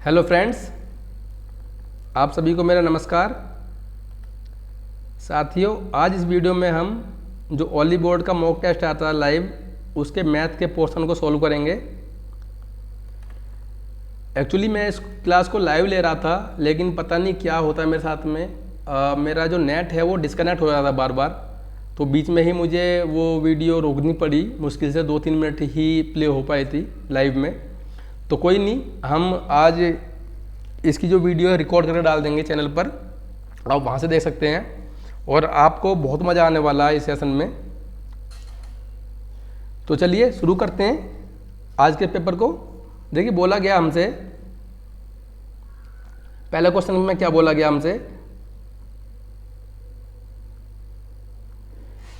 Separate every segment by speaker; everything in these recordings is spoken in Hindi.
Speaker 1: हेलो फ्रेंड्स, आप सभी को मेरा नमस्कार। साथियों, आज इस वीडियो में हम जो ओली बोर्ड का मॉक टेस्ट आता है लाइव, उसके मैथ के पोर्शन को सॉल्व करेंगे। एक्चुअली मैं इस क्लास को लाइव ले रहा था, लेकिन पता नहीं क्या होता है मेरे साथ में। मेरा जो नेट है वो डिस्कनेक्ट हो रहा था बार बार, तो बीच में ही मुझे वो वीडियो रोकनी पड़ी। मुश्किल से 2-3 मिनट ही प्ले हो पाई थी लाइव में। तो कोई नहीं, हम आज इसकी जो वीडियो है रिकॉर्ड करके डाल देंगे चैनल पर, आप वहाँ से देख सकते हैं और आपको बहुत मज़ा आने वाला है इस सेशन में। तो चलिए शुरू करते हैं आज के पेपर को। देखिए, बोला गया हमसे, पहले क्वेश्चन में क्या बोला गया हमसे,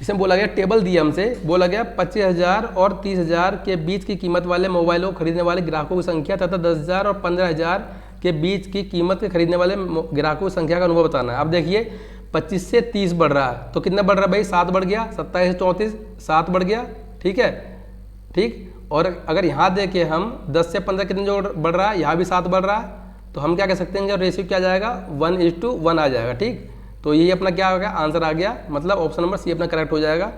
Speaker 1: इसमें बोला गया, टेबल दिया हमसे, बोला गया 25,000 और 30,000 के बीच की कीमत वाले मोबाइलों को खरीदने वाले ग्राहकों की संख्या तथा 10,000 और 15,000 के बीच की कीमत के खरीदने वाले ग्राहकों की संख्या का अनुभव बताना है। अब देखिए, 25 से 30 बढ़ रहा है, तो कितना बढ़ रहा है भाई? 7 बढ़ गया। 27 से 34, 7 बढ़ गया। ठीक है, ठीक। और अगर यहाँ देखें हम 10 से 15 कितने जो बढ़ रहा है, यहाँ भी 7 बढ़ रहा है, तो हम क्या कह सकते हैं, रेशियो क्या जाएगा? 1:1 आ जाएगा। ठीक, तो ये अपना क्या हो गया? आंसर आ गया, मतलब ऑप्शन नंबर सी अपना करेक्ट हो जाएगा।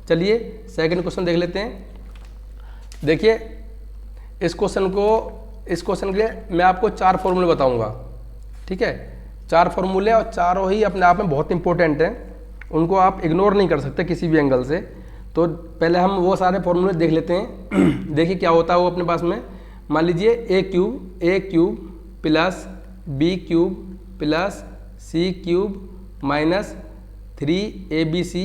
Speaker 1: चलिए सेकंड क्वेश्चन देख लेते हैं। देखिए, इस क्वेश्चन के लिए मैं आपको 4 फॉर्मूले बताऊंगा। ठीक है, 4 फॉर्मूले, और चारों ही अपने आप में बहुत इंपॉर्टेंट हैं, उनको आप इग्नोर नहीं कर सकते किसी भी एंगल से। तो पहले हम वो सारे फॉर्मूले देख लेते हैं। देखिए क्या होता है वो अपने पास में। मान लीजिए A cube plus B cube plus C cube minus 3abc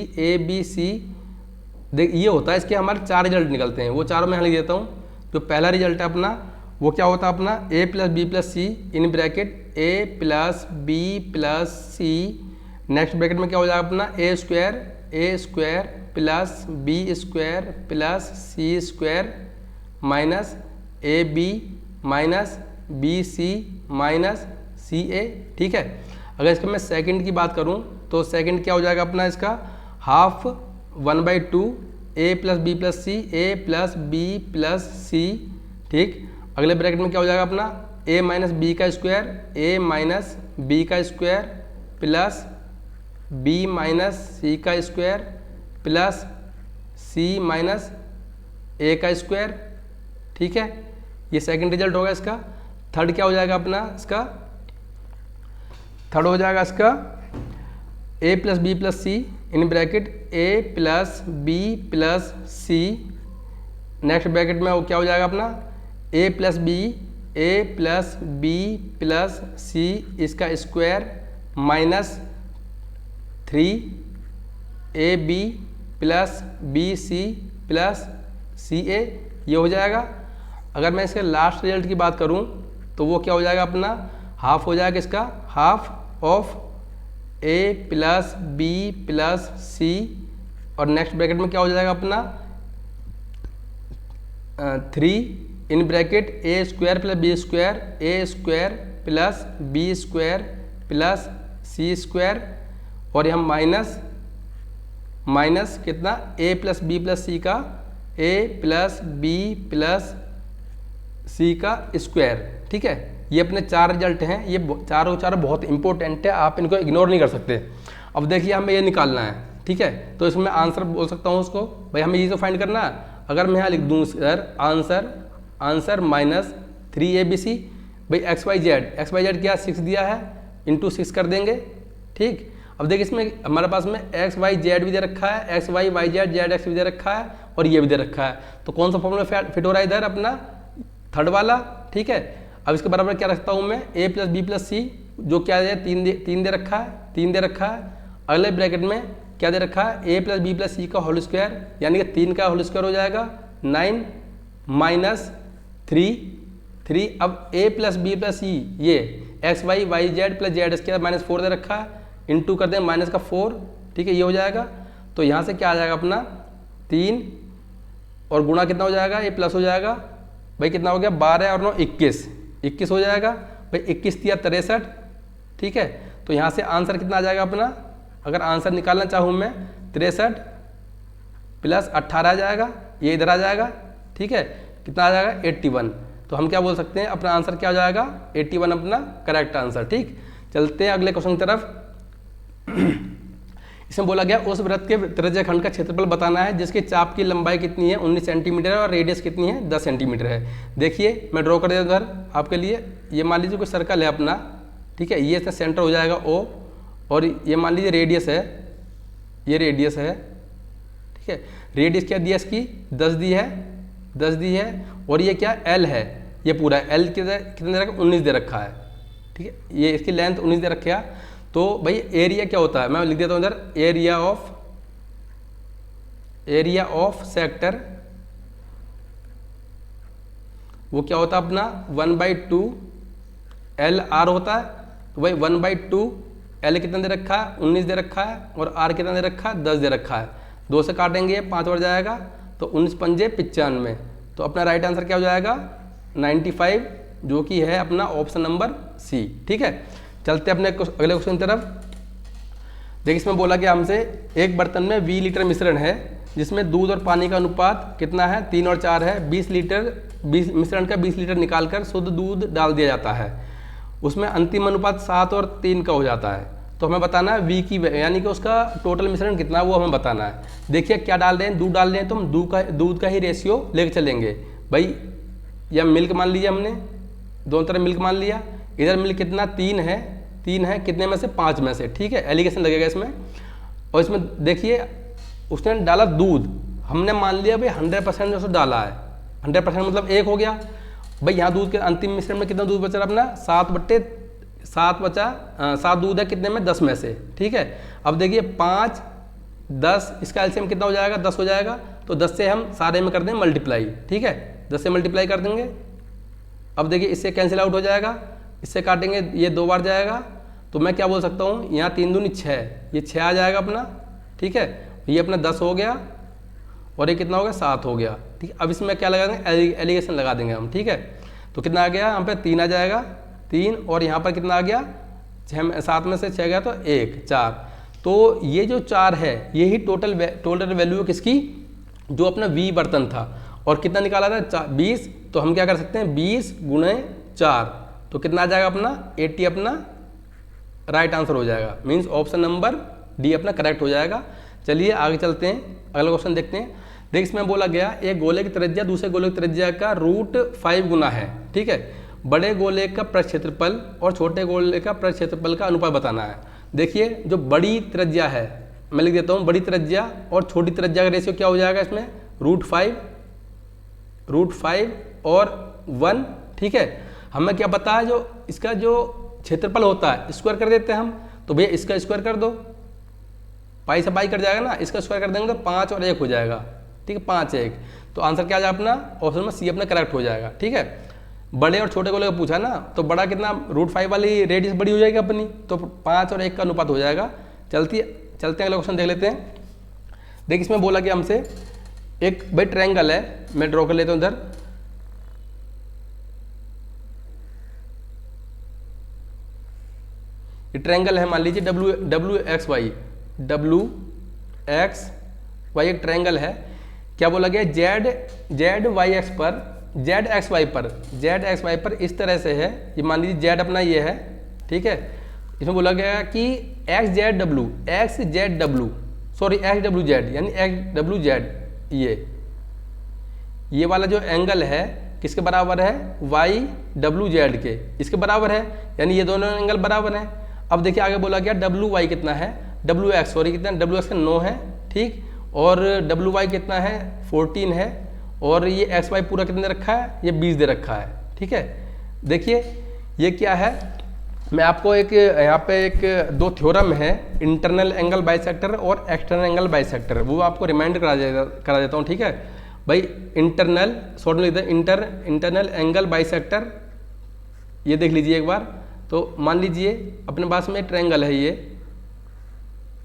Speaker 1: देख, ये होता है। इसके हमारे 4 रिजल्ट निकलते हैं, वो चारों मैं यहाँ लिख देता हूँ। जो पहला रिजल्ट है अपना, वो क्या होता है अपना? a plus B plus C in bracket a plus B plus C, next bracket में क्या हो जाएगा अपना? a square plus B square plus C square minus A B minus B C minus C A. ठीक है, अगर इसका मैं सेकंड की बात करूं, तो सेकंड क्या हो जाएगा अपना? इसका half 1/2 a plus B plus C, A plus B plus C. ठीक, अगले ब्रैकेट में क्या हो जाएगा अपना? a माइनस बी का स्क्वायर, a माइनस बी का square plus b minus C का square plus c minus a का स्क्वायर। ठीक है, ये सेकंड रिजल्ट होगा इसका। थर्ड क्या हो जाएगा अपना? इसका थर्ड हो जाएगा इसका a plus B plus C in bracket a plus B plus C, next bracket में वो क्या हो जाएगा अपना? a plus B plus C इसका square minus 3ab plus B C plus C A, ये हो जाएगा। अगर मैं इसके लास्ट रिजल्ट की बात करूं, तो वो क्या हो जाएगा अपना? हाफ हो जाएगा इसका, half of a plus B plus C, और नेक्स्ट ब्रैकेट में क्या हो जाएगा अपना? 3 in bracket a square plus B square, a square plus B square plus C square, और हम माइनस कितना? a plus B plus C का, a plus B plus C का स्क्वायर। ठीक है, ये अपने 4 रिजल्ट हैं। ये चारों बहुत इंपॉर्टेंट है, आप इनको इग्नोर नहीं कर सकते। अब देखिए, हमें ये निकालना है। ठीक है, तो इसमें आंसर बोल सकता हूँ उसको, भाई हमें ये तो फाइंड करना है। अगर मैं यहाँ लिख दूँ सर आंसर माइनस 3abc, भाई एक्स वाई जेड क्या 6 दिया है, इंटू 6 कर देंगे। ठीक, अब देखिए इसमें हमारे पास में एक्स वाई जेड भी दे रखा है, x y y z z x भी दे रखा है, और ये भी दे रखा है। तो कौन सा फॉर्मूला फिट हो रहा है इधर? अपना थर्ड वाला। ठीक है, अब इसके बराबर क्या रखता हूँ मैं? a प्लस बी प्लस सी, जो क्या है? 3 दे रखा है। अगले ब्रैकेट में क्या दे रखा है? a plus B plus C का होल स्क्वायर, यानी कि 3 का होल स्क्वायर हो जाएगा 9 माइनस 3। अब a plus B plus C, ये x y y z plus z square minus 4 दे रखा है, इंटू कर दें माइनस का 4। ठीक है, ये हो जाएगा। तो यहाँ से क्या आ जाएगा अपना? 3 और गुणा कितना हो जाएगा? ये प्लस हो जाएगा। भाई कितना हो गया? 12 और 9 21 हो जाएगा। भाई 21 या 63। ठीक है, तो यहाँ से आंसर कितना आ जाएगा अपना? अगर आंसर निकालना चाहूँ मैं, 63 प्लस 18 आ जाएगा, ये इधर आ जाएगा। ठीक है, कितना आ जाएगा? 81। तो तो हम क्या बोल सकते हैं, अपना आंसर क्या हो जाएगा, 81 अपना करेक्ट आंसर। ठीक, चलते हैं अगले क्वेश्चन की तरफ। इसमें बोला गया उस वृत्त के त्रिज्याखंड का क्षेत्रफल बताना है जिसकी चाप की लंबाई कितनी है, 19 सेंटीमीटर है और रेडियस कितनी है, 10 सेंटीमीटर है। देखिए मैं ड्रॉ कर देता हूँ उधर आपके लिए। ये मान लीजिए कोई सर्कल है अपना, ठीक है, ये इसका सेंटर हो जाएगा O, और ये मान लीजिए रेडियस है, ये रेडियस है, ठीक है। रेडियस क्या दिया इसकी, 10 दी है, 10 दी है, और ये क्या L है, ये पूरा L कितना दे रखा, 19 दे रखा है, ठीक है। ये इसकी लेंथ 19 दे रखा है। तो भाई एरिया क्या होता है, मैं लिख देता हूँ इधर, एरिया ऑफ सेक्टर वो क्या होता है अपना 1/2 LR होता है। तो भाई 1/2 L कितना दे रखा है, 19 दे रखा है, और R कितना दे रखा है, 10 दे रखा है। 2 से काटेंगे 5 बढ़ जाएगा, तो 19 पंजे 95। तो अपना राइट आंसर क्या हो जाएगा, 95, जो कि है अपना ऑप्शन नंबर C। ठीक है, चलते अपने अगले क्वेश्चन की तरफ। देखिए इसमें बोला गया हमसे एक बर्तन में 20 लीटर मिश्रण है जिसमें दूध और पानी का अनुपात कितना है, 3 और 4 है। 20 मिश्रण का 20 लीटर निकालकर शुद्ध दूध डाल दिया जाता है, उसमें अंतिम अनुपात 7 और 3 का हो जाता है। तो हमें बताना है V की, यानी कि उसका टोटल मिश्रण कितना है वो हमें बताना है। देखिए क्या डाल रहे हैं, दूध डाल रहे हैं, तो हम दूध का ही रेशियो लेके चलेंगे भाई। या मिल्क मान लिया हमने, दोनों तरफ मिल्क मान लिया, इधर मिल्क कितना 3 है, कितने में से 5 में से, ठीक है, एलिगेशन लगेगा इसमें। और इसमें देखिए उसने डाला दूध, हमने मान लिया भाई 100% जो डाला है, 100% मतलब 1 हो गया भाई। यहाँ दूध के अंतिम मिश्रण में कितना दूध बचा अपना, 7 बचा, 7 दूध है कितने में, 10 में से, ठीक है। अब देखिए 5, 10, इसका एलसीएम कितना हो जाएगा, 10 हो जाएगा। तो 10 से हम सारे में कर दें मल्टीप्लाई, ठीक है, 10 से मल्टीप्लाई कर देंगे। अब देखिए इससे कैंसिल आउट हो जाएगा, इससे काटेंगे, ये 2 बार जाएगा। तो मैं क्या बोल सकता हूँ, यहाँ 3 दूनी 6, ये 6 आ जाएगा अपना, ठीक है। ये अपना 10 हो गया, और ये कितना हो गया, 7 हो गया, ठीक है। अब इसमें क्या लगा देंगे, एलिगेशन लगा देंगे हम, ठीक है। तो कितना आ गया, यहाँ पे 3 आ जाएगा, 3, और यहाँ पर कितना आ गया, 7 में से 6 गया तो 1, 4। तो ये जो 4 है यही टोटल वैल्यू है किसकी, जो अपना V बर्तन था। और कितना निकाला था, 20। तो हम क्या कर सकते हैं, 20 × 4, तो कितना आ जाएगा अपना 80 अपना राइट आंसर हो जाएगा। मीन्स ऑप्शन नंबर D अपना करेक्ट हो जाएगा। चलिए आगे चलते हैं, अगला क्वेश्चन देखते हैं। देख इसमें बोला गया एक गोले की त्रिज्या दूसरे गोले की त्रिज्या का √5 गुना है, ठीक है। बड़े गोले का प्रक्षेत्रफल और छोटे गोले का प्रक्षेत्रफल का अनुपात बताना है। देखिए जो बड़ी त्रिज्या है, मैं लिख देता हूँ, बड़ी त्रिज्या और छोटी त्रिज्या का रेशियो क्या हो जाएगा इसमें, √5 और 1, ठीक है। हमें क्या पता है, जो इसका जो क्षेत्रफल होता है स्क्वायर कर देते हैं हम। तो भैया इसका स्क्वायर कर दो, पाई से पाई कर जाएगा ना, इसका स्क्वायर कर देंगे तो 5 और 1 हो जाएगा, ठीक है, 5, 1। तो आंसर क्या आ जाएगा अपना, ऑप्शन में C अपना करेक्ट हो जाएगा, ठीक है। बड़े और छोटे गोले का पूछा ना, तो बड़ा कितना, √5 वाली रेडियस बड़ी हो जाएगी अपनी, तो 5 और 1 का अनुपात हो जाएगा। चलते हैं अगला क्वेश्चन देख लेते हैं। देखिए इसमें बोला गया हमसे एक भाई ट्रायंगल है, मैं ड्रॉ कर लेता हूँ इधर। ये ट्रायंगल है, मान लीजिए WXY एक ट्रायंगल है। क्या बोला गया, ZXY पर इस तरह से है, ये मान लीजिए Z अपना ये है, ठीक है। इसमें बोला गया कि XWZ यानी XWZ ये वाला जो एंगल है किसके बराबर है, YWZ के, इसके बराबर है, यानी ये दोनों एंगल बराबर हैं। अब देखिए आगे बोला गया WY कितना है, कितना है, WX का 9 है, ठीक, और WY कितना है, 14 है, और ये XY पूरा कितने रखा है, ये 20 दे रखा है, ठीक है। देखिए ये क्या है, मैं आपको यहाँ पे 2 थ्योरम है, इंटरनल एंगल बाइसेक्टर और एक्सटर्नल एंगल बाइसेक्टर, वो आपको रिमाइंड करा देता हूँ, ठीक है भाई। इंटरनल शॉर्ट में लिखते हैं इंटरनल एंगल बाइसेक्टर, ये देख लीजिए एक बार। तो मान लीजिए अपने पास में ट्रायंगल है ये,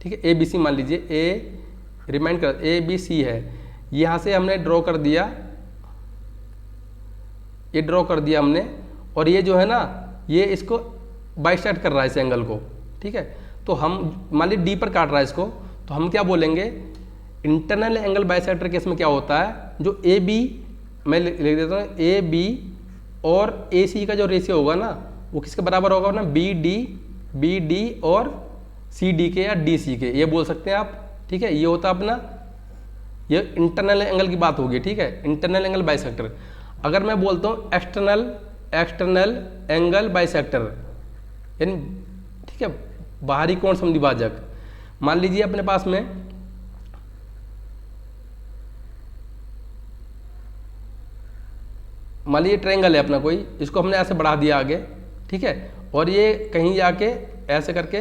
Speaker 1: ठीक है, ABC मान लीजिए, रिमाइंड कर ABC है, यहाँ से हमने ड्रॉ कर दिया, ये ड्रॉ कर दिया हमने, और ये जो है ना ये इसको बाइसेक्ट कर रहा है इस एंगल को, ठीक है। तो हम मान लीजिए D पर काट रहा है इसको, तो हम क्या बोलेंगे, इंटरनल एंगल बाइसेक्टर केस में क्या होता है, जो AB मैं लिख देता हूँ, AB और ए सी का जो रेशियो होगा ना वो किसके बराबर होगा ना, बी डी और सी डी के या डी सी के, ये बोल सकते हैं आप। ठीक है, ये होता अपना, ये इंटरनल एंगल की बात होगी। ठीक है, इंटरनल एंगल बाइसेक्टर। अगर मैं बोलता हूँ एक्सटर्नल एंगल बाइसेक्टर, यानी ठीक है बाहरी कोण समद्विभाजक। मान लीजिए अपने पास में मान लीजिए ट्रायंगल है अपना कोई, इसको हमने ऐसे बढ़ा दिया आगे। ठीक है, और ये कहीं जाके ऐसे करके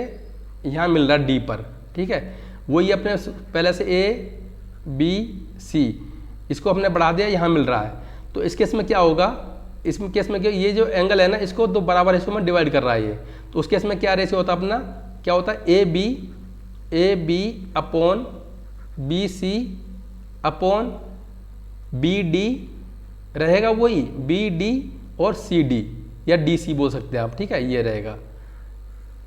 Speaker 1: यहाँ मिल रहा है डी पर। ठीक है, वही अपने पहले से ए बी सी, इसको हमने बढ़ा दिया, यहाँ मिल रहा है। तो इस केस में क्या होगा, इसमें केस में क्या, ये जो एंगल है ना इसको दो बराबर हिस्सों में डिवाइड कर रहा है ये। तो उस केस में क्या रेशियो होता है अपना, क्या होता है, A B upon B C upon B D रहेगा, वही बी डी और सी डी या डी सी बोल सकते हैं आप। ठीक है, ये रहेगा।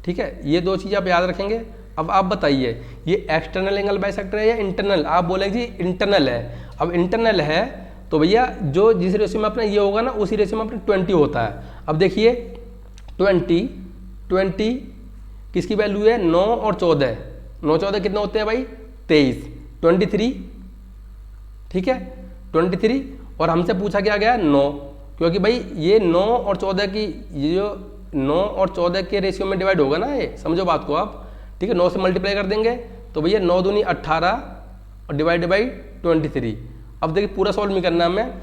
Speaker 1: ठीक है, ये दो चीज़ आप याद रखेंगे। अब आप बताइए ये एक्सटर्नल एंगल बाइसेक्टर है या इंटरनल। आप बोलेंगे जी इंटरनल है। अब इंटरनल है तो भैया जो जिस रेशियो में अपना ये होगा ना उसी रेशियो में अपना 20 होता है। अब देखिए 20 किसकी वैल्यू है, 9 और 14। 9 14 कितने होते हैं भाई, 23। 23, ठीक है 23, और हमसे पूछा क्या गया 9, क्योंकि भाई ये 9 और 14 की, ये जो 9 और 14 के रेशियो में डिवाइड होगा ना, ये समझो बात को आप। ठीक है, 9 से मल्टीप्लाई कर देंगे तो भैया 9 दूनी 18 और डिवाइड बाई 23। अब देखिए पूरा सॉल्व नहीं करना है हमें।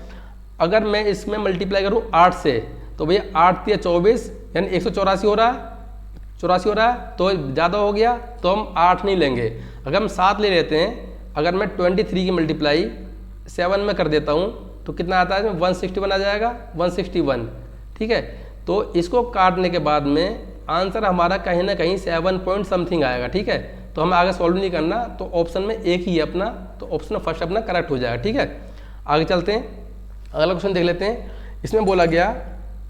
Speaker 1: अगर मैं इसमें मल्टीप्लाई करूँ 8 से तो भैया 8 या 24 यानी 184 हो रहा है, 84 हो रहा है, तो ज़्यादा हो गया तो हम 8 नहीं लेंगे। अगर हम 7 ले लेते हैं, अगर मैं 23 की मल्टीप्लाई 7 में कर देता हूँ तो कितना आता है, 161 आ जाएगा, 161। ठीक है, तो इसको काटने के बाद में आंसर हमारा कहीं ना कहीं 7 पॉइंट समथिंग आएगा। ठीक है, तो हमें आगे सॉल्व नहीं करना, तो ऑप्शन में एक ही है अपना, तो ऑप्शन फर्स्ट अपना करेक्ट हो जाएगा। ठीक है, आगे चलते हैं, अगला क्वेश्चन देख लेते हैं। इसमें बोला गया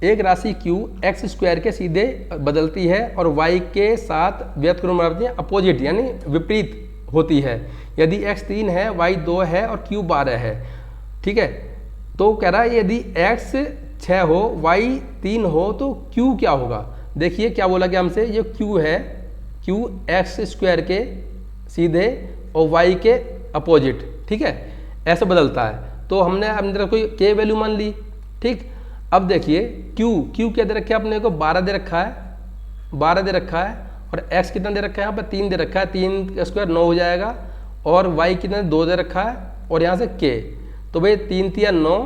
Speaker 1: एक राशि q एक्स स्क्वायर के सीधे बदलती है और y के साथ व्युत्क्रमानुपाती अपोजिट यानी विपरीत होती है। यदि x 3 है, y 2 है और q 12 है। ठीक है, तो कह रहा है यदि x 6 हो, y 3 हो तो q क्या होगा। देखिए क्या बोला गया हमसे, ये q है, q एक्स स्क्वायर के सीधे और y के अपोजिट। ठीक है, ऐसे बदलता है, तो हमने अंदर कोई k वैल्यू मान ली। ठीक, अब देखिए q क्या दे रखा है अपने को, 12 दे रखा है, 12 दे रखा है, और x कितना दे रखा है यहाँ पर 3 दे रखा है, 3 का स्क्वायर 9 हो जाएगा, और y कितना 2 दे रखा है, और यहाँ से k, तो भाई 3 तिया 9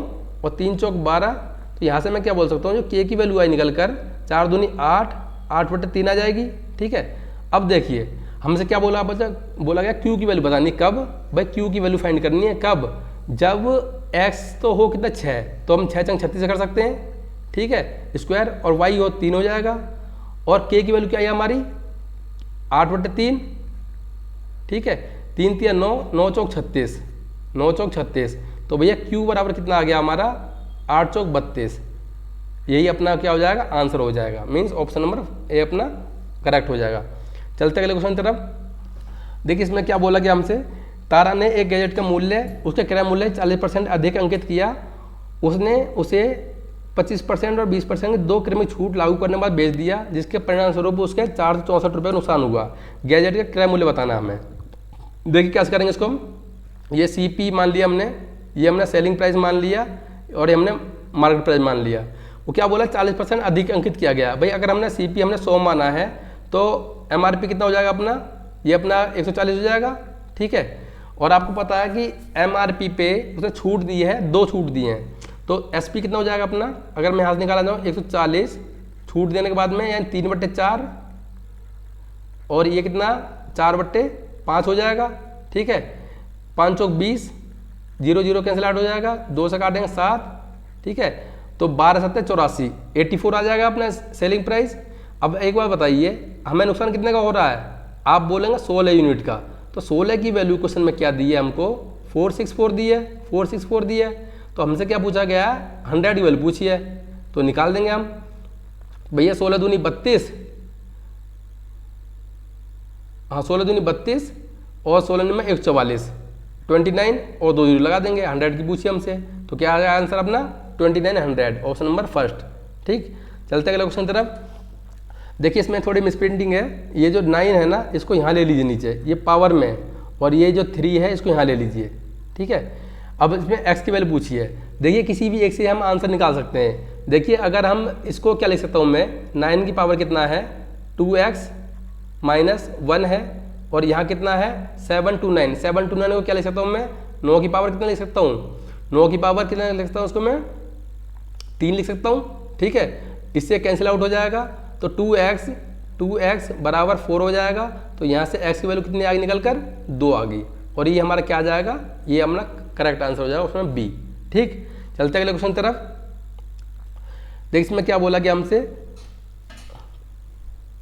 Speaker 1: और 3 चौक 12, तो यहाँ से मैं क्या बोल सकता हूँ, जो k की वैल्यू आई निकल कर 4 दूनी 8, 8/3 आ जाएगी। ठीक है, अब देखिए हमसे क्या बोला बच्चा, बोला गया q की वैल्यू बतानी, कब भाई q की वैल्यू फाइंड करनी है, कब, जब x तो हो कितना 6, तो हम 6 36 से कर सकते हैं। ठीक है, स्क्वायर, और y हो 3 हो जाएगा, और k की वैल्यू क्या है हमारी 8/3। ठीक है, 3 तिया 9, 9 चौक 36, 9 चौक 36, तो भैया q बराबर कितना आ गया हमारा 8 चौक 32। यही अपना क्या हो जाएगा, आंसर हो जाएगा, मीन्स ऑप्शन नंबर ए अपना करेक्ट हो जाएगा। चलते अगले क्वेश्चन की तरफ। देखिए इसमें क्या बोला गया हमसे, तारा ने एक गैजेट का मूल्य, उसके क्रय मूल्य 40% अधिक अंकित किया, उसने उसे 25% और 20% की 2 क्रमिक छूट लागू करने के बाद बेच दिया, जिसके परिणाम स्वरूप उसके 464 रुपये नुकसान हुआ। गैजेट का क्रय मूल्य बताना हमें। देखिए कैसे करेंगे इसको हम, ये CP मान लिया हमने, ये हमने सेलिंग प्राइस मान लिया, और ये हमने मार्केट प्राइस मान लिया। वो क्या बोला 40% अधिक अंकित किया गया। भाई अगर हमने CP हमने 100 माना है तो MRP कितना हो जाएगा अपना, ये अपना 140 हो जाएगा। ठीक है, और आपको पता है कि MRP पे उसने छूट दी है, 2 छूट दी हैं, तो SP कितना हो जाएगा अपना, अगर मैं हाथ निकाला जाऊँ 140 छूट देने के बाद में, यानी 3/4, और ये कितना 4/5 हो जाएगा। ठीक है, 5 चौक 20, 0 0 कैंसिल आउट हो जाएगा, 2 से काटेंगे 7। ठीक है, तो 12 7 84, 84 आ जाएगा अपना सेलिंग प्राइस। अब एक बार बताइए हमें नुकसान कितने का हो रहा है, आप बोलेंगे 16 यूनिट का, तो 16 की वैल्यू क्वेश्चन में क्या दी है हमको, 464 दी है, 464 दी है, तो हमसे क्या पूछा गया है 100 की वैल्यू पूछी है, तो निकाल देंगे हम। भैया 16 दूनी 32, हाँ 16 दूनी 32 और 16 में 144, 29 और 2 जीरो लगा देंगे, 100 की पूछी हमसे, तो क्या आ जाएगा आंसर अपना 2900, ऑप्शन नंबर फर्स्ट। ठीक, चलते अगले क्वेश्चन तरफ। देखिए इसमें थोड़ी मिसप्रिंटिंग है, ये जो 9 है ना इसको यहाँ ले लीजिए नीचे, ये पावर में, और ये जो 3 है इसको यहाँ ले लीजिए। ठीक है, अब इसमें x की वैल्यू पूछी है। देखिए किसी भी एक से हम आंसर निकाल सकते हैं। देखिए अगर हम इसको क्या लिख सकता हूँ मैं, 9 की पावर कितना है 2x माइनस 1 है, और यहाँ कितना है 729, 729 को क्या लिख सकता हूँ मैं, 9 की पावर कितना लिख सकता हूँ, 9 की पावर कितना लिख सकता हूँ उसको मैं 3 लिख सकता हूँ। ठीक है, इससे कैंसिल आउट हो जाएगा, तो 2x बराबर 4 हो जाएगा। तो यहाँ से x की वैल्यू कितनी आ गई निकल कर 2 आ गई, और ये हमारा क्या आ जाएगा, ये हमारा करेक्ट आंसर हो जाएगा उसमें बी। ठीक, चलते अगले क्वेश्चन तरफ। देख इसमें क्या बोला गया हमसे,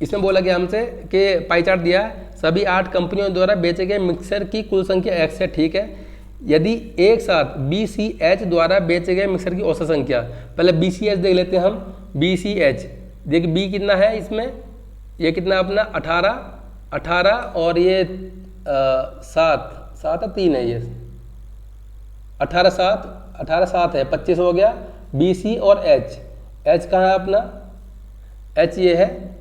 Speaker 1: इसमें बोला गया हमसे कि पाई चार्ट दिया है, सभी 8 कंपनियों द्वारा बेचे गए मिक्सर की कुल संख्या x है। ठीक है, यदि एक साथ BCH द्वारा बेचे गए मिक्सर की औसत संख्या, पहले BCH देख लेते हैं हम। BCH देखिए B कितना है इसमें, ये कितना अपना 18 और ये 3 है, ये 18 है, 25 हो गया। BC और H कहाँ है अपना, H ये है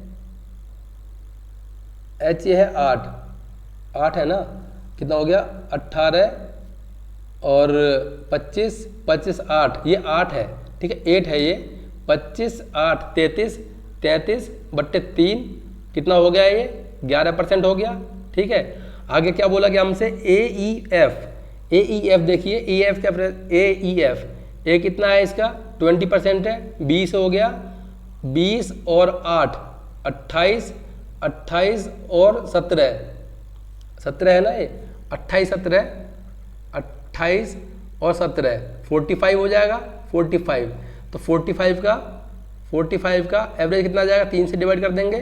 Speaker 1: 8 है ना, कितना हो गया 18 और 25 8, ये 8 है। ठीक है, 8 है ये, 25 8 33 बट्टे 3 कितना हो गया, ये 11% हो गया। ठीक है, आगे क्या बोला गया हमसे, AEF देखिए, EF क्या, AEF ए कितना है इसका 20% है, 20 हो गया, 20 और 8 28 और 17 है ना, ये 28 और 17 45 हो जाएगा, 45। तो 45 का एवरेज कितना आ जाएगा, 3 से डिवाइड कर देंगे,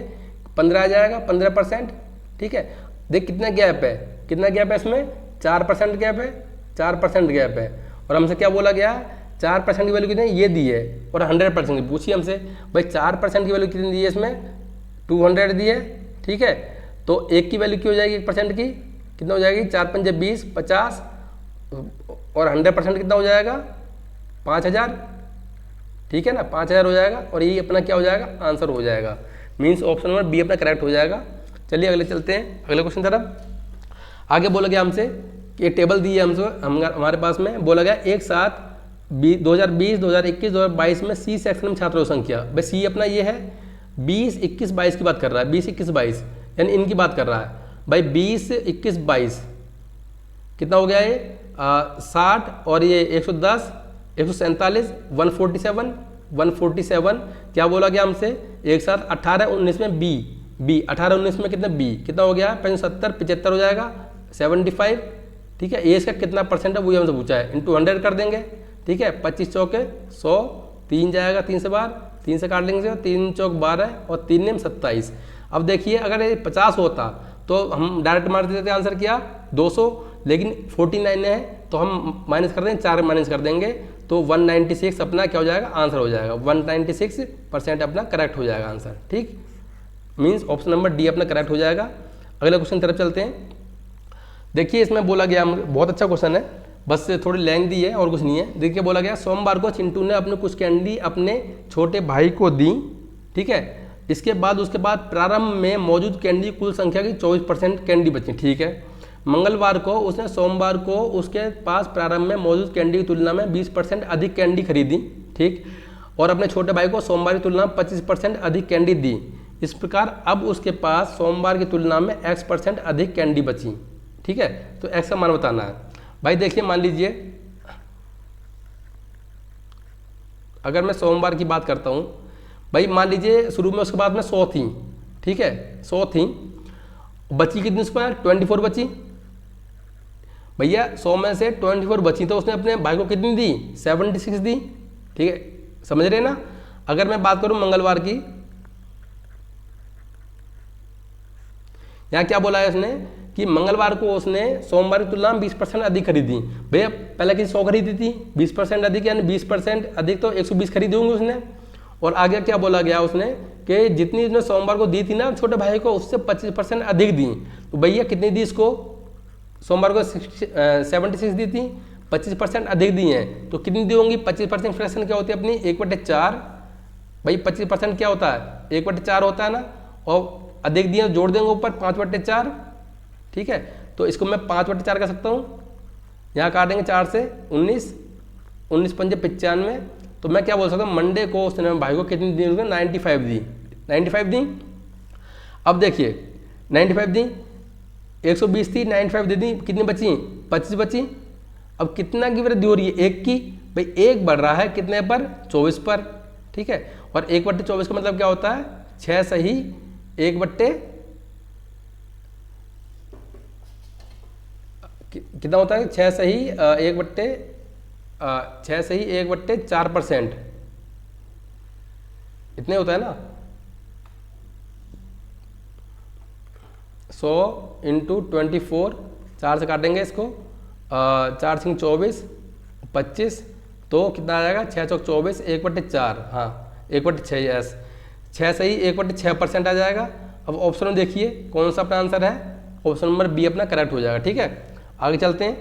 Speaker 1: 15 आ जाएगा, 15%। ठीक है, देख कितना गैप है इसमें, 4% गैप है, 4% गैप है। और हमसे क्या बोला गया है, 4% की वैल्यू कितनी ये दी है, और 100% की पूछी हमसे, भाई 4% की वैल्यू कितनी दी है इसमें, 200 दी है। ठीक है, तो 1 की वैल्यू क्या हो जाएगी 1% की, कितना हो जाएगी, 4 पंजे 20 50, और 100% कितना हो जाएगा 5000। ठीक है ना, 5000 हो जाएगा, और ये अपना क्या हो जाएगा, आंसर हो जाएगा। मीन्स ऑप्शन नंबर बी अपना करेक्ट हो जाएगा। चलिए अगले चलते हैं, अगले क्वेश्चन तरफ। आगे बोला गया हमसे कि एक टेबल दी है हमारे पास में, बोला गया एक साथ 2020 2021 2022 में सी सेक्शन में छात्रों की संख्या, भाई सी अपना ये है 20 21 22 की बात कर रहा है, 20 21 22 यानी इनकी बात कर रहा है। भाई 20 21 22 कितना हो गया ये 60, और ये 110 147 147 क्या बोला गया हमसे, एक साथ 18 19 में बी 18 19 में कितना बी कितना हो गया 75 75 हो जाएगा 75। ठीक है, एज का कितना परसेंट है वो हमसे पूछा है, इंटू 100 कर देंगे। ठीक है, 25 चौके 100, 3 जाएगा 3 से बाहर, 3 से काट लेंगे, 3 चौक 12 और 3 नेम 27। अब देखिए अगर ये 50 होता तो हम डायरेक्ट मार देते आंसर किया 200, लेकिन 49 है तो हम माइनस कर देंगे, 4 माइनस कर देंगे, तो 196 अपना क्या हो जाएगा, आंसर हो जाएगा। 196% अपना करेक्ट हो जाएगा आंसर। ठीक, मीन्स ऑप्शन नंबर डी अपना करेक्ट हो जाएगा। अगले क्वेश्चन तरफ चलते हैं। देखिए इसमें बोला गया, बहुत अच्छा क्वेश्चन है, बस थोड़ी लेंथ दी है और कुछ नहीं है। देखिए बोला गया सोमवार को चिंटू ने अपने कुछ कैंडी अपने छोटे भाई को दी। ठीक है, उसके बाद प्रारंभ में मौजूद कैंडी कुल संख्या की 24% कैंडी बची। ठीक है, मंगलवार को उसने सोमवार को उसके पास प्रारंभ में मौजूद कैंडी की तुलना में 20% अधिक कैंडी खरीदी। ठीक, और अपने छोटे भाई को सोमवार की तुलना में 25% अधिक कैंडी दी। इस प्रकार अब उसके पास सोमवार की तुलना में x% अधिक कैंडी बची। ठीक है, तो x का मान बताना है। भाई देखिए मान लीजिए अगर मैं सोमवार की बात करता हूँ, भाई मान लीजिए शुरू में उसके बाद में 100 थी। ठीक है, 100 थी, बची कितनी उसके बाद 24 बची। भैया 100 में से 24 बची तो उसने अपने भाई को कितनी दी 76 दी। ठीक है, समझ रहे ना। अगर मैं बात करूँ मंगलवार की, यहाँ क्या बोला है उसने कि मंगलवार को उसने सोमवार की तुलना में 20% अधिक खरीदी। भैया पहले की 100 खरीदी थी, 20% अधिक यानी 20% अधिक तो 120 खरीदी होंगी उसने। और आगे क्या बोला गया उसने कि जितनी उसने सोमवार को दी थी ना छोटे भाई को, उससे 25% अधिक दी। तो भैया कितनी दी इसको, सोमवार को 76 दी थी, 25% अधिक दी हैं तो कितनी दी होंगी? 25% फ्रैक्शन क्या होती है अपनी? 1/4। भाई 25% क्या होता है? 1/4 होता है ना, और अधिक दिए जोड़ देंगे ऊपर 5/4। ठीक है, तो इसको मैं 5/4 कर सकता हूँ। यहाँ काटेंगे 4 से 19, 19 पंजे 95। तो मैं क्या बोल सकता हूँ, मंडे को उसने भाई को कितनी दी? 95 दी। 95 दी। अब देखिए 95 दी, 120 थी, 95 दे दी, कितनी बची? 25 बची। अब कितना की वृद्धि हो रही है? 1 की। भाई 1 बढ़ रहा है कितने पर? 24 पर। ठीक है, और 1/24 का मतलब क्या होता है? 6 सही 1/, कितना होता है? 6 सही 1/4%। इतने होता है ना, 100 × 24, 4 से काटेंगे इसको, 4 × 24, 25, तो कितना आ जाएगा? 6 × 24, 1/4। हाँ 1/6, यस 6 सही 1/6% आ जाएगा। अब ऑप्शन में देखिए कौन सा अपना आंसर है? ऑप्शन नंबर बी अपना करेक्ट हो जाएगा। ठीक है, आगे चलते हैं।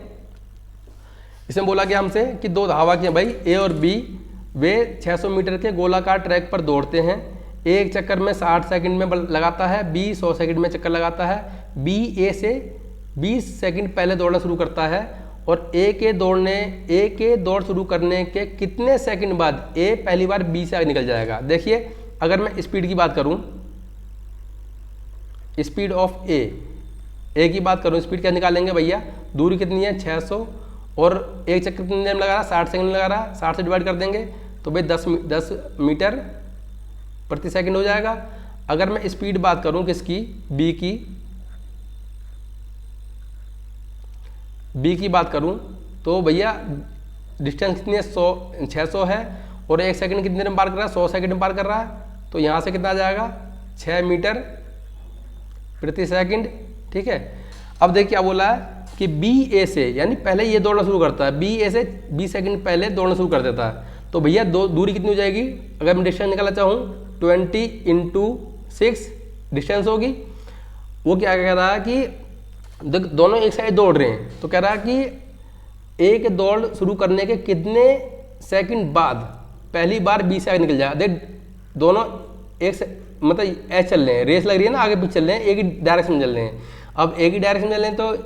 Speaker 1: इसमें बोला गया हमसे कि दो धावक हैं भाई ए और बी, वे 600 मीटर के गोलाकार ट्रैक पर दौड़ते हैं। एक चक्कर में 60 सेकंड में लगाता है, बी 100 सेकंड में चक्कर लगाता है। बी ए से 20 सेकंड पहले दौड़ना शुरू करता है और ए के दौड़ शुरू करने के कितने सेकंड बाद ए पहली बार बी से आगे निकल जाएगा? देखिए अगर मैं स्पीड की बात करूं, स्पीड ऑफ ए की बात करूं, स्पीड क्या निकालेंगे भैया? दूरी कितनी है? 600, और एक चक्कर कितने टाइम लगा रहा? 60 सेकंड लगा रहा। 60 से डिवाइड कर देंगे तो भाई 10 मीटर प्रति सेकंड हो जाएगा। अगर मैं स्पीड बात करूं किसकी? बी की बात करूं तो भैया डिस्टेंस कितनी है? 600 है, और एक सेकंड कितने में पार कर रहा है? 100 सेकंड में पार कर रहा है। तो यहाँ से कितना आ जाएगा? 6 मीटर प्रति सेकंड। ठीक है, अब देखिए क्या बोला है कि बी ए से, यानी पहले ये दौड़ना शुरू करता है, बी ए से 20 सेकंड पहले दौड़ना शुरू कर देता है। तो भैया दूरी कितनी हो जाएगी? अगर मैं डिस्टेंस निकालना चाहूँ 20 × 6 डिस्टेंस होगी। वो क्या कह रहा है कि दोनों एक साइड दौड़ रहे हैं, तो कह रहा है कि एक दौड़ शुरू करने के कितने सेकंड बाद पहली बार बी से आगे निकल जाएगा। देख दोनों मतलब ऐसे चल रहे हैं, रेस लग रही है ना, आगे पीछे चल रहे हैं, एक ही डायरेक्शन में चल रहे हैं। अब एक ही डायरेक्शन में चल रहे हैं तो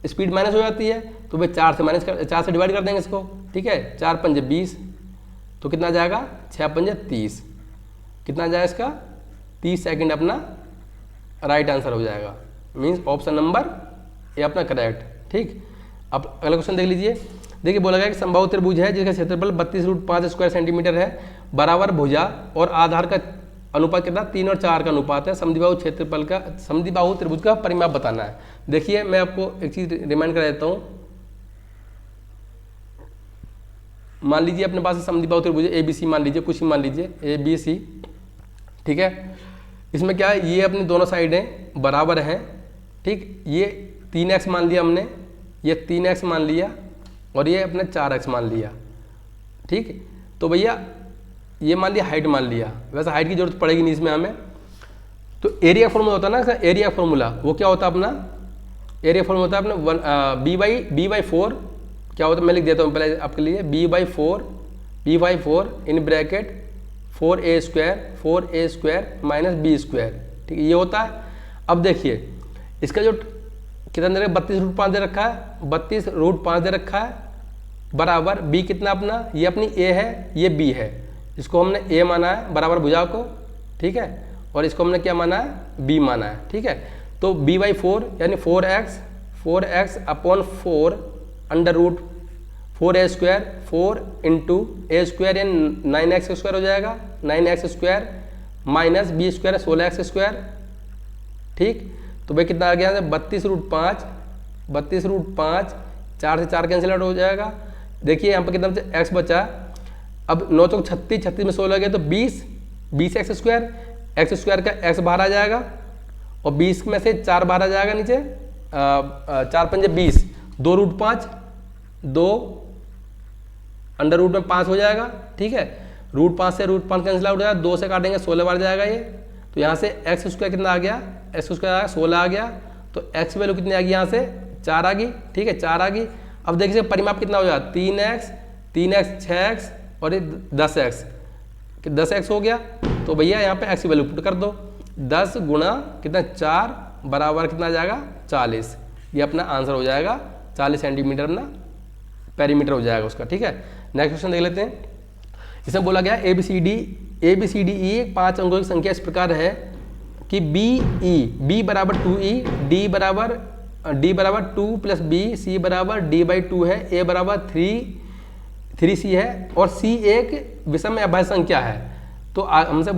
Speaker 1: स्पीड माइनस हो जाती है, तो भाई 4 से डिवाइड कर देंगे इसको। ठीक है, 4 पंजे 20, तो कितना जाएगा? 6 पंजे 30, कितना जाएगा इसका? 30 सेकंड अपना राइट आंसर हो जाएगा। मीन्स ऑप्शन नंबर ये अपना करेक्ट। ठीक, अब अगला क्वेश्चन देख लीजिए। देखिए बोला गया कि संभव त्रिभुज है जिसका क्षेत्रफल 32√5 स्क्वायर सेंटीमीटर है, बराबर भुजा और आधार का अनुपात कितना? 3 और 4 का अनुपात है। समद्विबाहु क्षेत्रफल का, समद्विबाहु त्रिभुज का परिमाप बताना है। देखिए मैं आपको एक चीज रिमाइंड करा देता हूँ। मान लीजिए अपने पास समद्विबाहु त्रिभुज ए बी सी, मान लीजिए कुछ ही मान लीजिए ए बी सी। ठीक है, इसमें क्या है? ये अपनी दोनों साइडें बराबर हैं। ठीक, ये 3x मान लिया हमने, ये 3x मान लिया, और ये अपने 4x मान लिया। ठीक, तो भैया ये मान लिया हाइट मान लिया, वैसे हाइट की जरूरत पड़ेगी नहीं इसमें हमें। तो एरिया फॉर्मूला होता है ना, एरिया फॉर्मूला वो क्या होता है अपना? एरिया फॉर्मूला होता है अपना b/4 क्या होता है? मैं लिख देता हूँ पहले आपके लिए, b/4 in bracket 4a² - b²। ठीक है, ये होता है। अब देखिए इसका जो कितना दे रखा है? 32√5 दे रखा है, 32√5 दे रखा है, बराबर b कितना अपना? ये अपनी a है, ये b है, इसको हमने a माना है बराबर भुजा को। ठीक है, और इसको हमने क्या माना है? b माना है। ठीक है, तो b/4 यानी 4x अपॉन 4 √ 4a², 4 × a² यानी 9x² हो जाएगा, 9x² माइनस b² 16x²। ठीक, तो भाई कितना आ गया? 32√5, 4 से 4 कैंसिल आउट हो जाएगा। देखिए यहाँ पर कितना x बचा? अब 9 चौक 36, 36 में 16 गया तो 20x², x² का x बाहर आ जाएगा, और 20 में से 4 बाहर आ जाएगा नीचे, 4 पंजे 20, 2√5, 2 √ 5 हो जाएगा। ठीक है, √5 से √5 कैंसिल आउट हो जाएगा, 2 से काटेंगे 16 बार जाएगा ये। तो यहाँ से x² कितना आ गया? x² आ गया 16 आ गया, तो x वैल्यू कितनी आ गई? यहाँ से 4 आ गई। ठीक है, 4 आ गई। अब देखिए परिमाप कितना हो जाएगा 3x 3x 6x और ये 10x, 10x हो गया। तो भैया यहाँ पे x की वैल्यू पुट कर दो, 10 गुणा कितना 4 बराबर कितना आ जाएगा 40। ये अपना आंसर हो जाएगा 40 सेंटीमीटर अपना पेरीमीटर हो जाएगा उसका। ठीक है, नेक्स्ट क्वेश्चन देख लेते हैं। इसमें बोला गया A B C D E 5 अंकों की संख्या इस प्रकार है कि बी बराबर 2e, डी बराबर 2 प्लस बी, सी बराबर d/2 है, ए बराबर 3c है और c एक विषम अभाज्य संख्या है। तो हमसे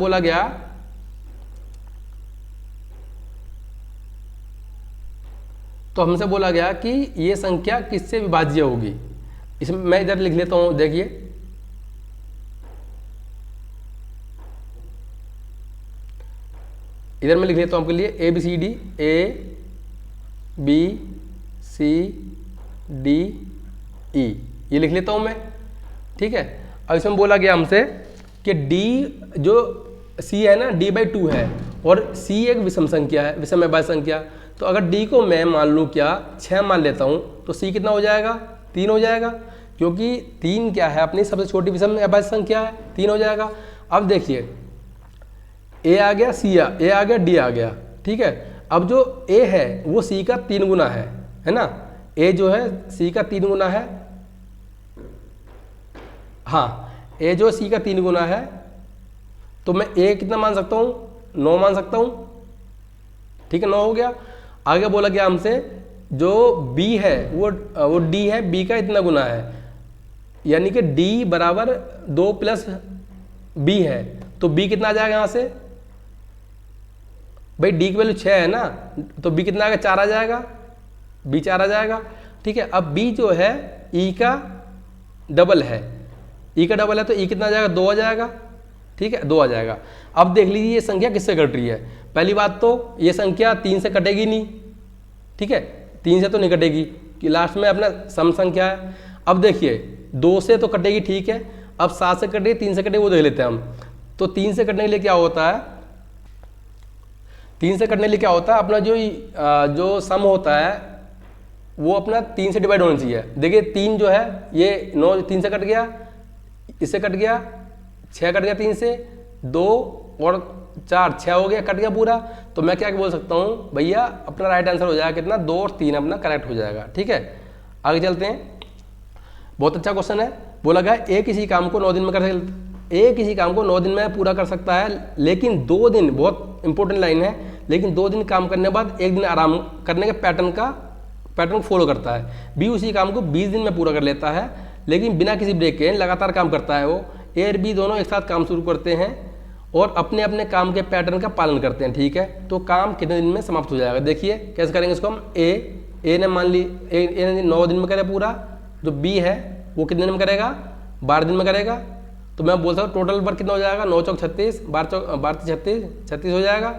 Speaker 1: बोला गया कि ये संख्या किससे विभाज्य होगी। इसमें मैं इधर लिख लेता हूं, देखिए इधर मैं लिख लेता हूं आपके लिए A B C D E, ये लिख लेता हूं मैं। ठीक है, अब इसमें बोला गया हमसे कि डी जो सी है ना d/2 है और c एक विषम संख्या है, विषम अभाज्य संख्या। तो अगर d को मैं मान लूँ क्या 6 मान लेता हूँ तो c कितना हो जाएगा 3 हो जाएगा, क्योंकि 3 क्या है अपनी सबसे छोटी विषम अभाज्य संख्या है, 3 हो जाएगा। अब देखिए a आ गया a आ गया d आ गया। ठीक है, अब जो a है वो c का 3 गुना है ना, a जो है c का 3 गुना है। हाँ, a जो c का 3 गुना है तो मैं a कितना मान सकता हूँ 9 मान सकता हूँ। ठीक है, 9 हो गया। आगे बोला गया हमसे जो b है वो d है b का इतना गुना है, यानी कि d बराबर 2 प्लस b है। तो b कितना आ जाएगा यहाँ से भाई, d की वैल्यू 6 है ना, तो b कितना आएगा 4 आ जाएगा, b 4 आ जाएगा। ठीक है, अब b जो है e का डबल है, e का डबल है तो e कितना आ जाएगा 2 आ जाएगा। ठीक है, 2 आ जाएगा। अब देख लीजिए ये संख्या किससे कट रही है। पहली बात तो ये संख्या 3 से कटेगी नहीं। ठीक है, 3 से तो नहीं कटेगी कि लास्ट में अपना सम संख्या है। अब देखिए 2 से तो कटेगी, ठीक है, अब 7 से कटेगी 3 से कटेगी वो देख लेते हैं हम। तो 3 से कटने के लिए क्या होता है, 3 से कटने के लिए क्या होता है अपना जो सम होता है वो अपना 3 से डिवाइड होना चाहिए। देखिए 3 जो है ये 9 3 से कट गया, इससे कट गया, 6 कट गया 3 से, 2 और 4 6 हो गया, कट गया पूरा। तो मैं क्या बोल सकता हूँ भैया अपना राइट आंसर हो जाएगा कितना 2 और 3 अपना करेक्ट हो जाएगा। ठीक है, आगे चलते हैं। बहुत अच्छा क्वेश्चन है। बोला गया ए किसी काम को 9 दिन में पूरा कर सकता है, लेकिन 2 दिन, बहुत इंपॉर्टेंट लाइन है, लेकिन 2 दिन काम करने के बाद 1 दिन आराम करने के पैटर्न फॉलो करता है। बी उसी काम को 20 दिन में पूरा कर लेता है, लेकिन बिना किसी ब्रेक के लगातार काम करता है वो। ए और बी दोनों एक साथ काम शुरू करते हैं और अपने अपने काम के पैटर्न का पालन करते हैं। ठीक है, तो काम कितने दिन में समाप्त हो जाएगा। देखिए कैसे करेंगे इसको हम। ए ने मान ली ए ने 9 दिन में करे पूरा, जो बी है वो कितने दिन में करेगा 12 दिन में करेगा। तो मैं बोलता हूँ टोटल वर्क कितना हो जाएगा 9 चौक 36, 12 36 हो जाएगा।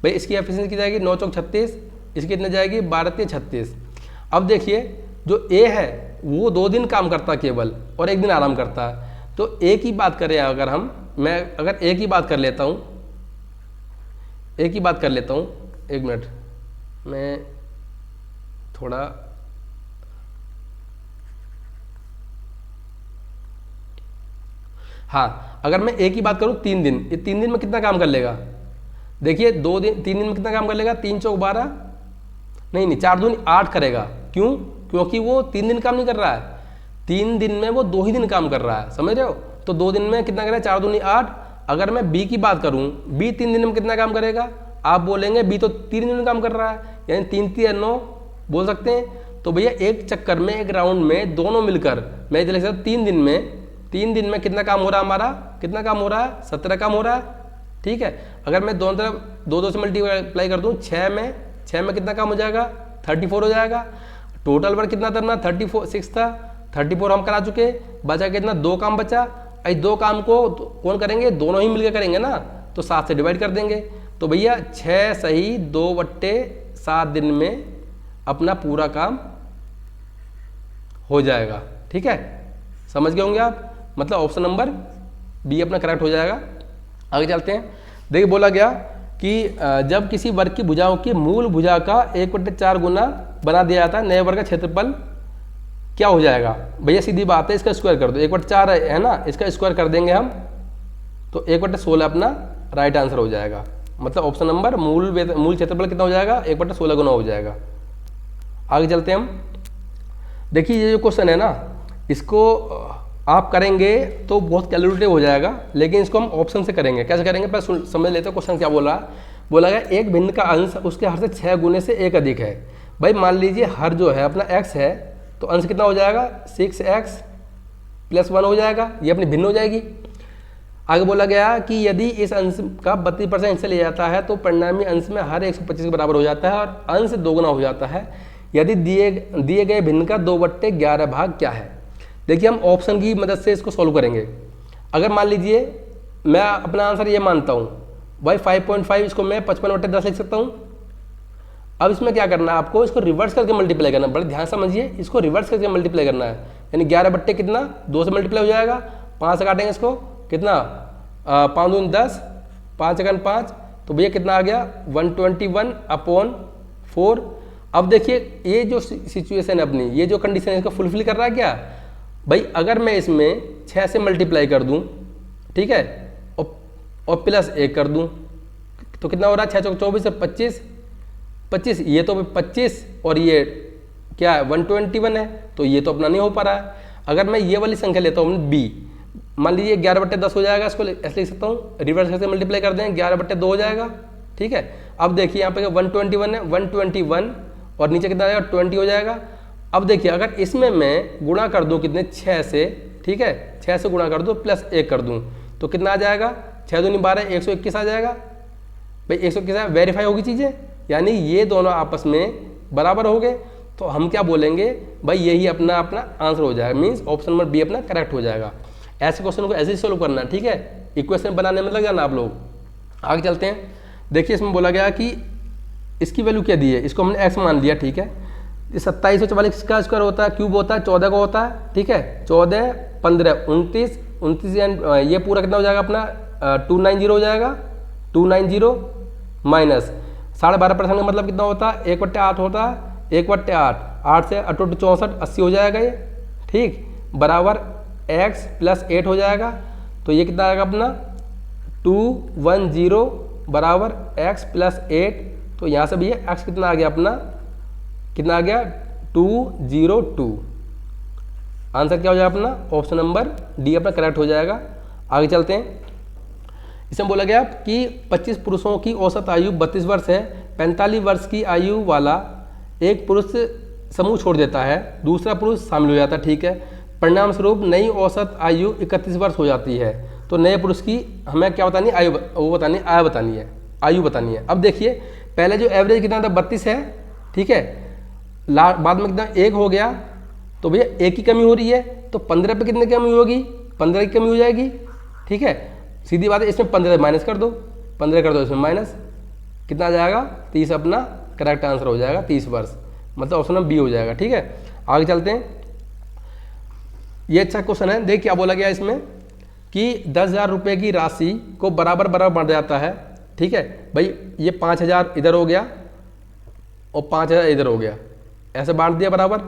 Speaker 1: भाई इसकी एफिशिएंसी की जाएगी 9 चौक 36, इसकी कितने जाएगी 12 36। अब देखिए जो ए है वो 2 दिन काम करता है केवल और 1 दिन आराम करता है। तो ए की बात करें अगर मैं अगर ए की बात कर लेता हूँ, एक मिनट मैं थोड़ा हाँ, अगर मैं ए की बात करूँ 3 दिन, ये 3 दिन में कितना काम कर लेगा। देखिए 3 दिन में कितना काम कर लेगा, 3 चौक 12, नहीं 4 दूनी 8 करेगा। क्यों? क्योंकि वो 3 दिन काम नहीं कर रहा है, 3 दिन में वो 2 ही दिन काम कर रहा है, समझ रहे हो। तो 2 दिन में कितना करेगा 4 दूनी 8। अगर मैं बी की बात करूं, बी 3 दिन में कितना काम करेगा, आप बोलेंगे बी तो 3 दिन में काम कर रहा है, यानी 3 3 9 बोल सकते हैं। तो भैया एक चक्कर में, एक राउंड में दोनों मिलकर मैं लिख सकता हूँ 3 दिन में कितना काम हो रहा है हमारा, कितना काम हो रहा है 17 काम हो रहा है। ठीक है, अगर मैं दोनों तरफ 2 से मल्टीप्लाई कर दूँ 6 में कितना काम हो जाएगा 34 हो जाएगा। टोटल वर्क कितना करना 36 था, 34 हम करा चुके, बचा कितना 2 काम बचा। इस 2 काम को कौन करेंगे, दोनों ही मिलकर करेंगे ना, तो 7 से डिवाइड कर देंगे। तो भैया 6 सही 2/7 दिन में अपना पूरा काम हो जाएगा। ठीक है, समझ गए होंगे आप, मतलब ऑप्शन नंबर बी अपना करेक्ट हो जाएगा। आगे चलते हैं। देखिए बोला गया कि जब किसी वर्ग की भुजाओं की मूल भुजा का 1/4 गुना बना दिया जाता है, नए वर्ग का क्षेत्रफल क्या हो जाएगा भैया, सीधी बात है, इसका स्क्वायर कर दो, 1/4 है ना, इसका स्क्वायर कर देंगे हम तो 1/16 अपना राइट आंसर हो जाएगा। मतलब ऑप्शन नंबर मूल क्षेत्रफल कितना हो जाएगा, 1/16 गुना हो जाएगा। आगे चलते हैं हम। देखिए ये जो क्वेश्चन है ना, इसको आप करेंगे तो बहुत कैलकुलेटिव हो जाएगा, लेकिन इसको हम ऑप्शन से करेंगे। कैसे करेंगे पहले समझ लेते हैं क्वेश्चन क्या बोला। बोला गया एक भिन्न का अंश उसके हर से 6 गुने से 1 अधिक है। भाई मान लीजिए हर जो है अपना x है, तो अंश कितना हो जाएगा, 6x + 1 हो जाएगा, ये अपनी भिन्न हो जाएगी। आगे बोला गया कि यदि इस अंश का 32% हिस्सा लिया जाता है तो परिणामी अंश में हर 125 के बराबर हो जाता है और अंश दोगुना हो जाता है यदि दिए गए भिन्न का 2/11 भाग क्या है। देखिए हम ऑप्शन की मदद से इसको सॉल्व करेंगे। अगर मान लीजिए मैं अपना आंसर ये मानता हूँ भाई 5.5, इसको मैं 55/10 लिख सकता हूँ। अब इसमें क्या करना है आपको, इसको रिवर्स करके मल्टीप्लाई करना है। बड़े ध्यान समझिए, इसको रिवर्स करके मल्टीप्लाई करना है, यानी 11 कितना 2 से मल्टीप्लाई हो जाएगा, 5 से काटेंगे इसको कितना 5 दूनी 10, 5 एकन 5, तो भैया कितना आ गया 121/4। अब देखिए ये जो सिचुएशन है अपनी, ये जो कंडीशन है इसको फुलफिल कर रहा है क्या भाई। अगर मैं इसमें 6 से मल्टीप्लाई कर दूं, ठीक है, और +1 कर दूं तो कितना हो रहा है, 6 चौक 24 और 25, ये तो 25 और ये क्या है 121 है, तो ये तो अपना नहीं हो पा रहा है। अगर मैं ये वाली संख्या लेता हूँ b, मान लीजिए 11/10 हो जाएगा, इसको ऐसे लिख सकता हूँ, रिवर्स करके मल्टीप्लाई कर दें 11/2 हो जाएगा, ठीक है। अब देखिए यहाँ पे 121 है, 121 और नीचे कितना आ जाएगा 20 हो जाएगा। अब देखिए अगर इसमें मैं गुणा कर दूँ कितने 6 से, ठीक है, 6 से गुणा कर दूँ +1 कर दूँ तो कितना आ जाएगा 6 दूनी 12, 121 आ जाएगा। भाई 121 वेरीफाई होगी चीज़ें, यानी ये दोनों आपस में बराबर हो गए, तो हम क्या बोलेंगे भाई यही अपना आंसर हो जाएगा, मीन्स ऑप्शन नंबर बी अपना करेक्ट हो जाएगा। ऐसे क्वेश्चन को ऐसे ही सोल्व करना है, ठीक है, इक्वेशन बनाने में लग जाना आप लोग। आगे चलते हैं। देखिए इसमें बोला गया कि इसकी वैल्यू क्या दी है, इसको हमने x मान लिया, ठीक है। 2744 का स्क्वायर होता है, क्यूब होता है 14 का होता है, ठीक है, 14 15 29 ये पूरा कितना हो जाएगा अपना 290 हो जाएगा, 290 माइनस 12.5% का मतलब कितना होता है 1/8 होता है, 1/8, 8 से 8 64 80 हो जाएगा ये, ठीक, बराबर x + 8 हो जाएगा, तो ये कितना आएगा अपना 210 बराबर x + 8, तो यहाँ से भी ये x कितना आ गया अपना, कितना आ गया 202। आंसर क्या हो जाएगा अपना, ऑप्शन नंबर डी अपना करेक्ट हो जाएगा। आगे चलते हैं। इसमें बोला गया कि 25 पुरुषों की औसत आयु 32 वर्ष है, 45 वर्ष की आयु वाला एक पुरुष समूह छोड़ देता है, दूसरा पुरुष शामिल हो जाता है, ठीक है। परिणाम स्वरूप नई औसत आयु 31 वर्ष हो जाती है, तो नए पुरुष की हमें क्या बतानी है, आयु बतानी है। अब देखिए पहले जो एवरेज कितना था 32 है, ठीक है, बाद में कितना 1 हो गया, तो भैया 1 की कमी हो रही है, तो 15 पे कितनी कमी होगी, 15 की कमी हो जाएगी, ठीक है। सीधी बात है, इसमें 15 माइनस कर दो, 15 कर दो, इसमें माइनस कितना आ जाएगा 30 अपना करेक्ट आंसर हो जाएगा, 30 वर्ष, मतलब ऑप्शन नंबर बी हो जाएगा, ठीक है। आगे चलते हैं। ये अच्छा क्वेश्चन है, देख क्या बोला गया इसमें कि 10,000 रुपये की राशि को बराबर बढ़ जाता है, ठीक है। भाई ये 5,000 इधर हो गया और 5,000 इधर हो गया, ऐसे बांट दिया बराबर।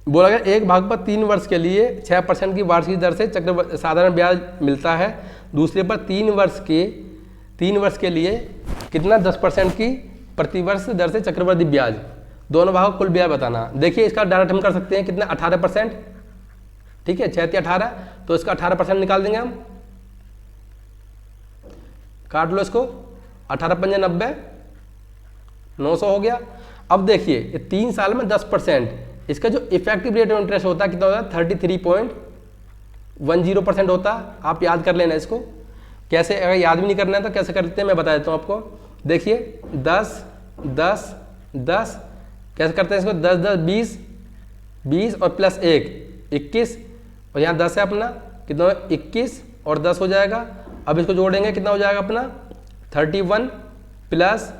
Speaker 1: बोला गया 1 भाग पर 3 वर्ष के लिए 6% की वार्षिक दर से साधारण ब्याज मिलता है, दूसरे पर 3 वर्ष के लिए कितना 10% की प्रतिवर्ष दर से चक्रवृद्धि ब्याज, दोनों भागों कुल ब्याज बताना। देखिए इसका डायरेक्ट हम कर सकते हैं कितना 18%, ठीक है, 6 × 18, तो इसका 18% निकाल देंगे हम, काट लो इसको, 18 × 5 90, 900 हो गया। अब देखिए ये 3 साल में 10%, इसका जो इफेक्टिव रेट ऑफ इंटरेस्ट होता है कितना होता है 33.10% होता है। आप याद कर लेना इसको, कैसे, अगर याद भी नहीं करना है तो कैसे करते हैं मैं बता देता हूँ आपको। देखिए 10 10 10 कैसे करते हैं इसको, 10 10 20 20 और +1 21, और यहाँ 10 है अपना, कितना 21 और 10 हो जाएगा। अब इसको जोड़ेंगे कितना हो जाएगा अपना 31 +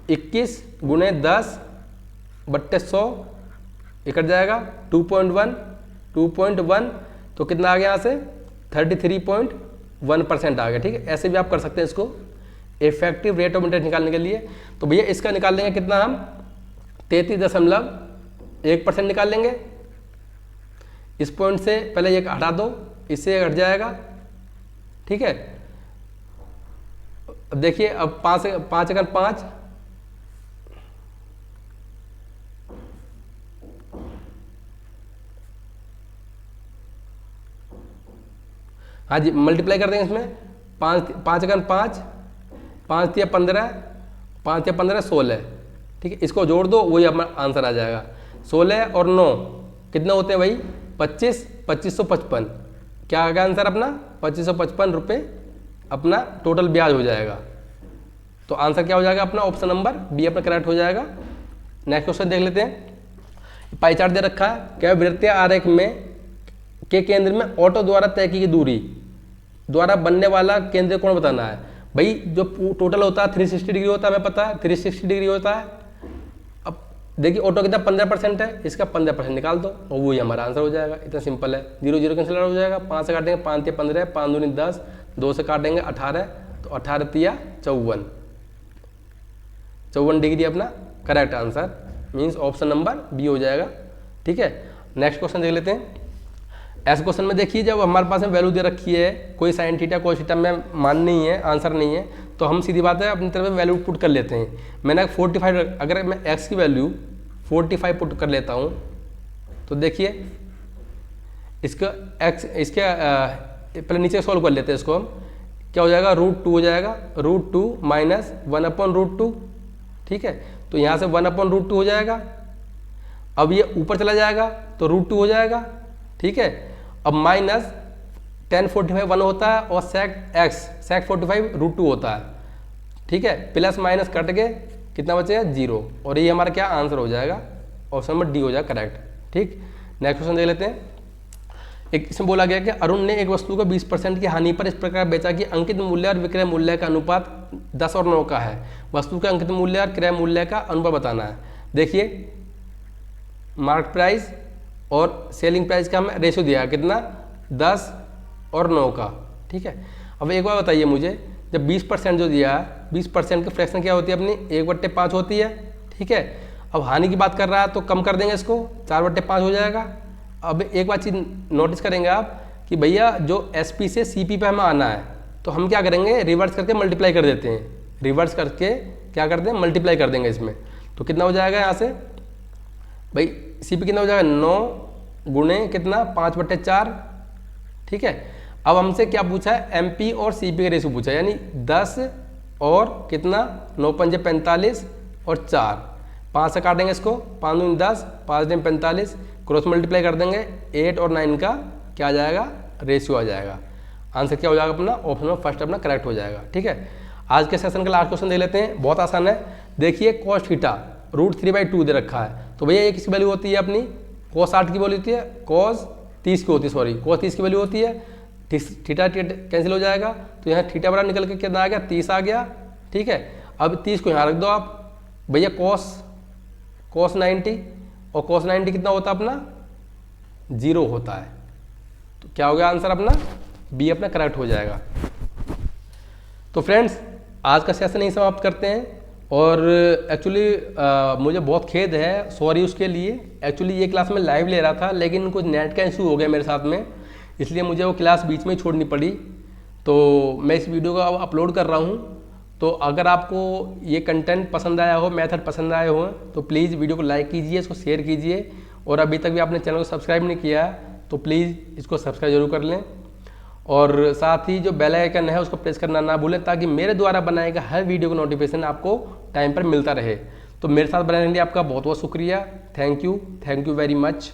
Speaker 1: 21 गुणे 10/100 कट जाएगा 2.1 तो कितना आ गया यहाँ से 33.1% आ गया, ठीक है। ऐसे भी आप कर सकते हैं इसको इफेक्टिव रेट ऑफ इंटरेस्ट निकालने के लिए। तो भैया इसका निकाल लेंगे कितना हम 33.1 1% निकाल लेंगे। इस पॉइंट से पहले ये हटा दो, इससे हट जाएगा, ठीक है। अब देखिए, अब 5 अगर 5, हाँ जी, मल्टीप्लाई कर देंगे इसमें। 5 अगर 5, 5 या 15, 5 या 15 16, ठीक है। इसको जोड़ दो, वही हमारा आंसर आ जाएगा। 16 और 9 कितने होते हैं भाई? 25, 2555। क्या आ गया आंसर अपना? 2555 रुपये अपना टोटल ब्याज हो जाएगा। तो आंसर क्या हो जाएगा अपना? ऑप्शन नंबर बी अपना करेक्ट हो जाएगा। नेक्स्ट क्वेश्चन देख लेते हैं। पाई चार्ट दे रखा है, क्या वृत्तीय आरेख में के केंद्र में ऑटो द्वारा तय की दूरी द्वारा बनने वाला केंद्रीय कोण बताना है। भाई जो टोटल होता है 360 डिग्री होता है, हमें पता है 360 डिग्री होता है। अब देखिए ऑटो कितना 15% है, इसका 15% निकाल दो और वही हमारा आंसर हो जाएगा। इतना सिंपल है। 0 0 कैंसिल हो जाएगा। 5 से काटेंगे 5 या 15, 5 दूनी 10, 2 से काटेंगे 18, तो 18 तिया 54, 54 डिग्री अपना correct answer, means option number B हो जाएगा, ठीक है। नेक्स्ट क्वेश्चन देख लेते हैं। ऐसे क्वेश्चन में देखिए, जब हमारे पास में वैल्यू दे रखी है, कोई साइन थीटा कोस थीटा में मान नहीं है, आंसर नहीं है, तो हम सीधी बात है अपनी तरफ वैल्यू पुट कर लेते हैं। मैंने 45, अगर मैं x की वैल्यू 45 पुट कर लेता हूँ, तो देखिए इसका x, इसके पहले नीचे सॉल्व कर लेते हैं इसको हम। क्या हो जाएगा? √2 हो जाएगा, √2 माइनस 1/√2, ठीक है। तो यहाँ से 1/√2 हो जाएगा। अब ये ऊपर चला जाएगा तो √2 हो जाएगा, ठीक है। अब माइनस tan 45 1 होता है और sec 45 √2 होता है, ठीक है। प्लस माइनस कट के कितना बचेगा? 0, और ये हमारा क्या आंसर हो जाएगा? ऑप्शन नंबर डी हो जाएगा करेक्ट, ठीक। नेक्स्ट क्वेश्चन देख लेते हैं। एक इसमें बोला गया कि अरुण ने एक वस्तु को 20% की हानि पर इस प्रकार बेचा कि अंकित मूल्य और विक्रय मूल्य का अनुपात 10 और 9 का है। वस्तु के अंकित मूल्य और क्रय मूल्य का अनुपात बताना है। देखिए मार्केट प्राइस और सेलिंग प्राइस का हमें रेशियो दिया कितना? 10 और 9 का, ठीक है। अब एक बार बताइए मुझे, जब 20% जो दिया है, 20% की फ्रैक्शन क्या होती है अपनी? 1/5 होती है, ठीक है। अब हानि की बात कर रहा है तो कम कर देंगे इसको, 4/5 हो जाएगा। अब एक बात चीज़ नोटिस करेंगे आप कि भैया जो SP से CP पे हमें आना है, तो हम क्या करेंगे? रिवर्स करके मल्टीप्लाई कर देते हैं। रिवर्स करके क्या करते हैं? मल्टीप्लाई कर देंगे इसमें। तो कितना हो जाएगा यहाँ से भाई? CP कितना हो जाएगा? 9 गुणे कितना? 5/4, ठीक है। अब हमसे क्या पूछा है? MP और CP का रेशियो पूछा है, यानी 10 और कितना? 9 पंजे 45 और 4, 5 से काटेंगे इसको, 5 दूनी 10, 5 दिन 45, क्रॉस मल्टीप्लाई कर देंगे, 8 और 9 का क्या आ जाएगा? रेशियो आ जाएगा। आंसर क्या हो जाएगा अपना? ऑप्शन नंबर फर्स्ट अपना करेक्ट हो जाएगा, ठीक है। आज के सेशन का लास्ट क्वेश्चन देख लेते हैं, बहुत आसान है। देखिए cos थीटा √3/2 दे रखा है, तो भैया ये किसकी वैल्यू होती है अपनी? cos 60 की वैल्यू होती है, cos 30 की होती है, सॉरी cos 30 की वैल्यू होती है। थीटा कैंसिल हो जाएगा, तो यहाँ थीटा बराबर निकल के कितना आ गया? 30 आ गया, ठीक है। अब 30 को यहाँ रख दो आप भैया। cos 90, और cos 90 कितना होता है अपना? 0 होता है। तो क्या हो गया आंसर अपना? बी अपना करेक्ट हो जाएगा। तो फ्रेंड्स आज का सेशन नहीं समाप्त करते हैं, और एक्चुअली मुझे बहुत खेद है, सॉरी उसके लिए। एक्चुअली ये क्लास में लाइव ले रहा था, लेकिन कुछ नेट का इशू हो गया मेरे साथ में, इसलिए मुझे वो क्लास बीच में ही छोड़नी पड़ी। तो मैं इस वीडियो को अब अपलोड कर रहा हूँ। तो अगर आपको ये कंटेंट पसंद आया हो, मेथड पसंद आए हो, तो प्लीज़ वीडियो को लाइक कीजिए, इसको शेयर कीजिए, और अभी तक भी आपने चैनल को सब्सक्राइब नहीं किया तो प्लीज़ इसको सब्सक्राइब जरूर कर लें, और साथ ही जो बेल आइकन है उसको प्रेस करना ना भूलें, ताकि मेरे द्वारा बनाए गए हर वीडियो का नोटिफिकेशन आपको टाइम पर मिलता रहे। तो मेरे साथ बने रहने के लिए आपका बहुत बहुत शुक्रिया। Thank you very much.